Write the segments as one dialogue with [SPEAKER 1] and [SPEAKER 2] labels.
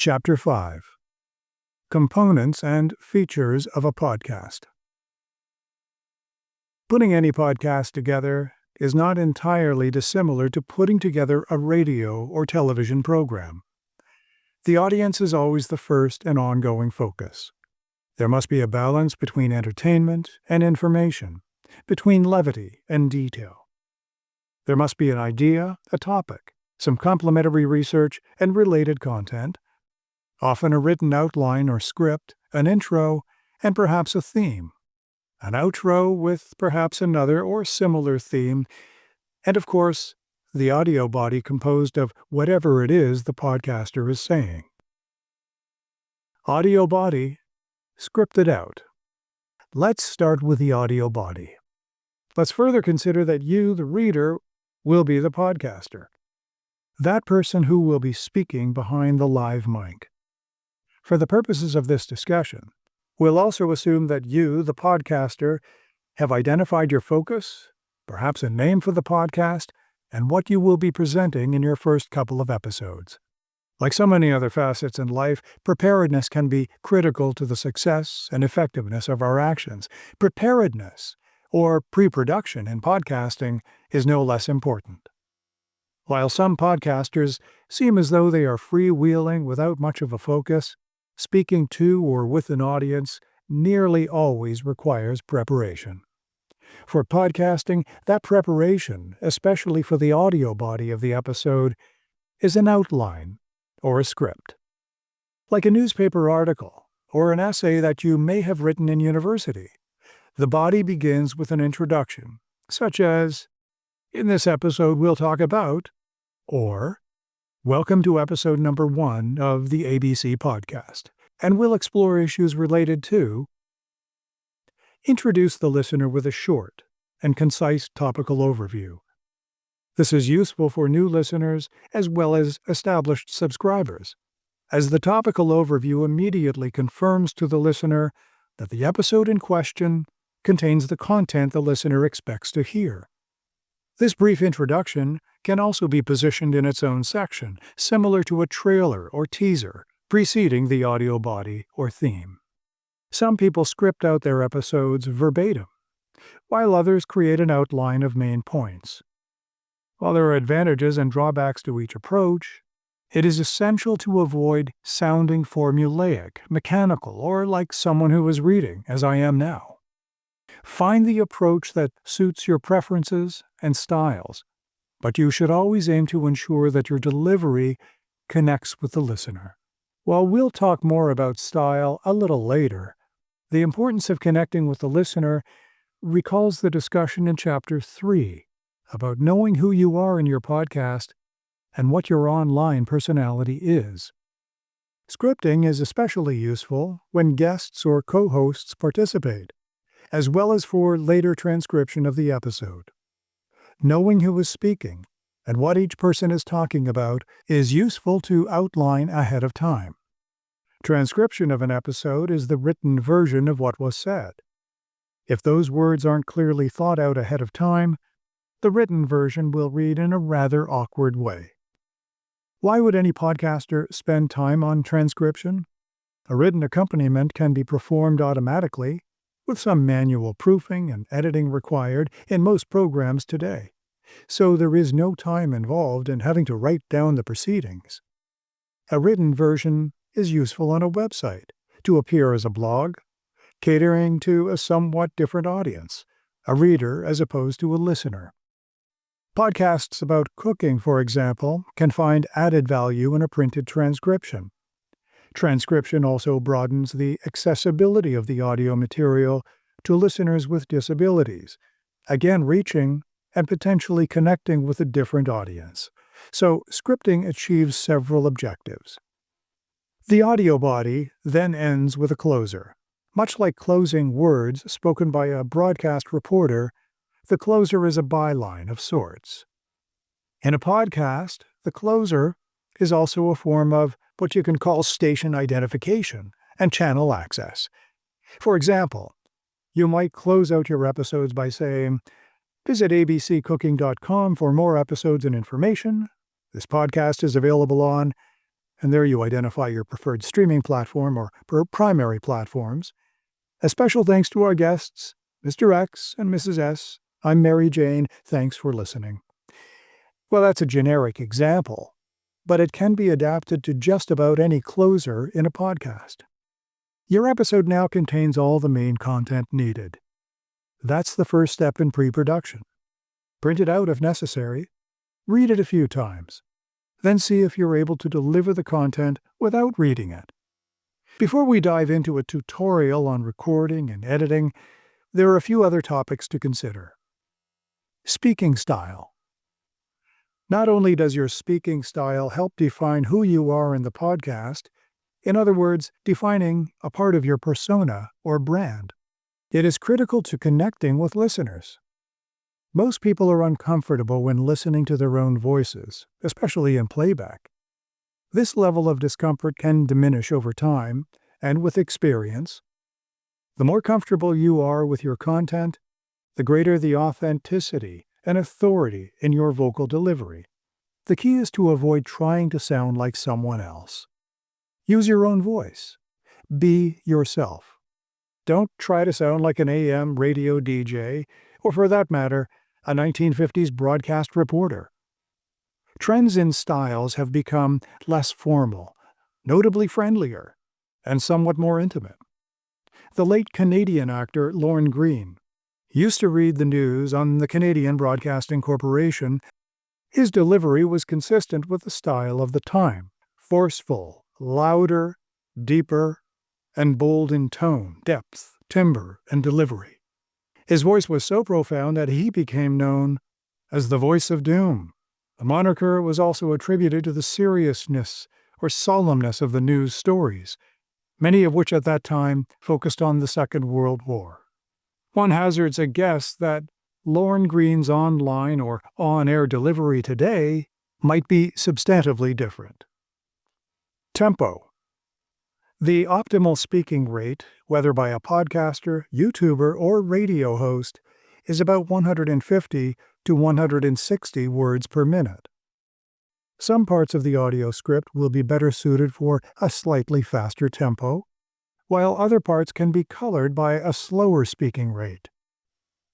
[SPEAKER 1] Chapter 5: Components and Features of a Podcast. Putting any podcast together is not entirely dissimilar to putting together a radio or television program. The audience is always the first and ongoing focus. There must be a balance between entertainment and information, between levity and detail. There must be an idea, a topic, some complementary research and related content, often a written outline or script, an intro, and perhaps a theme, an outro with perhaps another or similar theme, and of course, the audio body composed of whatever it is the podcaster is saying. Audio body, scripted out. Let's start with the audio body. Let's further consider that you, the reader, will be the podcaster, that person who will be speaking behind the live mic. For the purposes of this discussion, we'll also assume that you, the podcaster, have identified your focus, perhaps a name for the podcast, and what you will be presenting in your first couple of episodes. Like so many other facets in life, preparedness can be critical to the success and effectiveness of our actions. Preparedness, or pre-production in podcasting, is no less important. While some podcasters seem as though they are freewheeling without much of a focus, speaking to or with an audience nearly always requires preparation. For podcasting, that preparation, especially for the audio body of the episode, is an outline or a script. Like a newspaper article or an essay that you may have written in university, the body begins with an introduction, such as, "In this episode we'll talk about," or "Welcome to episode number 1 of the ABC podcast, and we'll explore issues related to." Introduce the listener with a short and concise topical overview. This is useful for new listeners as well as established subscribers, as the topical overview immediately confirms to the listener that the episode in question contains the content the listener expects to hear. This brief introduction can also be positioned in its own section, similar to a trailer or teaser preceding the audio body or theme. Some people script out their episodes verbatim, while others create an outline of main points. While there are advantages and drawbacks to each approach, it is essential to avoid sounding formulaic, mechanical, or like someone who is reading, as I am now. Find the approach that suits your preferences and styles, but you should always aim to ensure that your delivery connects with the listener. While we'll talk more about style a little later, the importance of connecting with the listener recalls the discussion in Chapter 3 about knowing who you are in your podcast and what your online personality is. Scripting is especially useful when guests or co-hosts participate, as well as for later transcription of the episode. Knowing who is speaking and what each person is talking about is useful to outline ahead of time. Transcription of an episode is the written version of what was said. If those words aren't clearly thought out ahead of time, the written version will read in a rather awkward way. Why would any podcaster spend time on transcription? A written accompaniment can be performed automatically, with some manual proofing and editing required in most programs today, so there is no time involved in having to write down the proceedings. A written version is useful on a website, to appear as a blog, catering to a somewhat different audience, a reader as opposed to a listener. Podcasts about cooking, for example, can find added value in a printed transcription. Transcription also broadens the accessibility of the audio material to listeners with disabilities, again reaching and potentially connecting with a different audience. So, scripting achieves several objectives. The audio body then ends with a closer. Much like closing words spoken by a broadcast reporter, the closer is a byline of sorts. In a podcast, the closer is also a form of what you can call station identification and channel access. For example, you might close out your episodes by saying, "Visit abccooking.com for more episodes and information. This podcast is available on," and there you identify your preferred streaming platform or primary platforms. A special thanks to our guests, Mr. X and Mrs. S. I'm Mary Jane. Thanks for listening. Well, that's a generic example, but it can be adapted to just about any closer in a podcast. Your episode now contains all the main content needed. That's the first step in pre-production. Print it out if necessary. Read it a few times. Then see if you're able to deliver the content without reading it. Before we dive into a tutorial on recording and editing, there are a few other topics to consider. Speaking style. Not only does your speaking style help define who you are in the podcast, in other words, defining a part of your persona or brand, it is critical to connecting with listeners. Most people are uncomfortable when listening to their own voices, especially in playback. This level of discomfort can diminish over time and with experience. The more comfortable you are with your content, the greater the authenticity and authority in your vocal delivery. The key is to avoid trying to sound like someone else. Use your own voice. Be yourself. Don't try to sound like an AM radio DJ, or for that matter, a 1950s broadcast reporter. Trends in styles have become less formal, notably friendlier, and somewhat more intimate. The late Canadian actor Lorne Greene used to read the news on the Canadian Broadcasting Corporation. His delivery was consistent with the style of the time, forceful, louder, deeper, and bold in tone, depth, timbre, and delivery. His voice was so profound that he became known as the Voice of Doom. The moniker was also attributed to the seriousness or solemnness of the news stories, many of which at that time focused on the Second World War. One hazards a guess that Lorne Greene's online or on-air delivery today might be substantively different. Tempo. The optimal speaking rate, whether by a podcaster, YouTuber, or radio host, is about 150 to 160 words per minute. Some parts of the audio script will be better suited for a slightly faster tempo, while other parts can be colored by a slower speaking rate,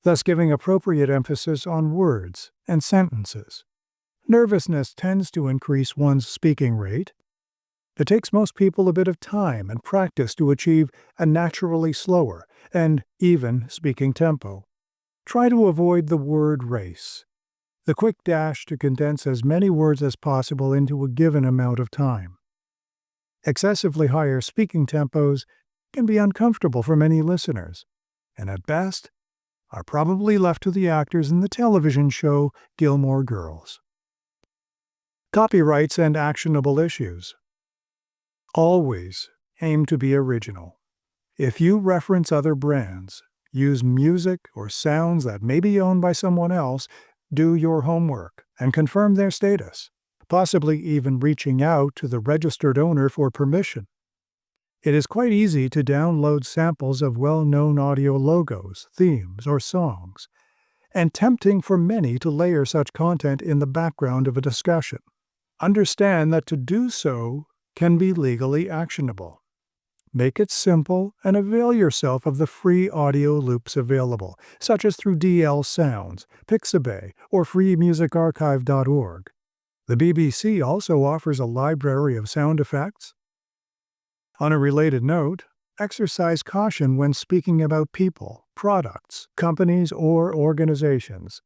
[SPEAKER 1] thus giving appropriate emphasis on words and sentences. Nervousness tends to increase one's speaking rate. It takes most people a bit of time and practice to achieve a naturally slower and even speaking tempo. Try to avoid the word race, the quick dash to condense as many words as possible into a given amount of time. Excessively higher speaking tempos can be uncomfortable for many listeners, and at best, are probably left to the actors in the television show Gilmore Girls. Copyrights and actionable issues. Always aim to be original. If you reference other brands, use music or sounds that may be owned by someone else, do your homework and confirm their status, possibly even reaching out to the registered owner for permission. It is quite easy to download samples of well-known audio logos, themes, or songs, and tempting for many to layer such content in the background of a discussion. Understand that to do so can be legally actionable. Make it simple and avail yourself of the free audio loops available, such as through DL Sounds, Pixabay, or freemusicarchive.org. The BBC also offers a library of sound effects. On a related note, exercise caution when speaking about people, products, companies, or organizations,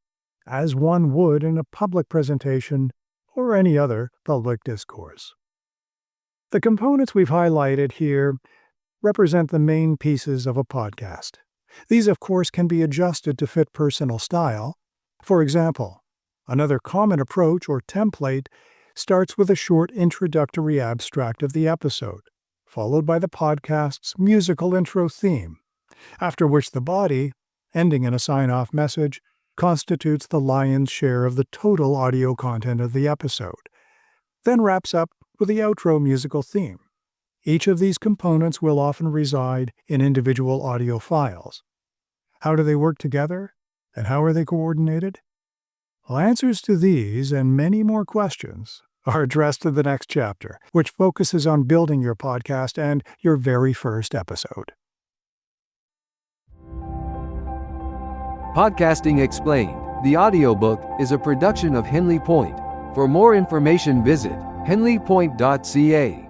[SPEAKER 1] as one would in a public presentation or any other public discourse. The components we've highlighted here represent the main pieces of a podcast. These, of course, can be adjusted to fit personal style. For example, another common approach or template starts with a short introductory abstract of the episode, followed by the podcast's musical intro theme, after which the body, ending in a sign-off message, constitutes the lion's share of the total audio content of the episode, then wraps up with the outro musical theme. Each of these components will often reside in individual audio files. How do they work together, and how are they coordinated? Well, answers to these and many more questions are addressed to the next chapter, which focuses on building your podcast and your very first episode.
[SPEAKER 2] Podcasting Explained, the audiobook, is a production of Henley Point. For more information visit henleypoint.ca.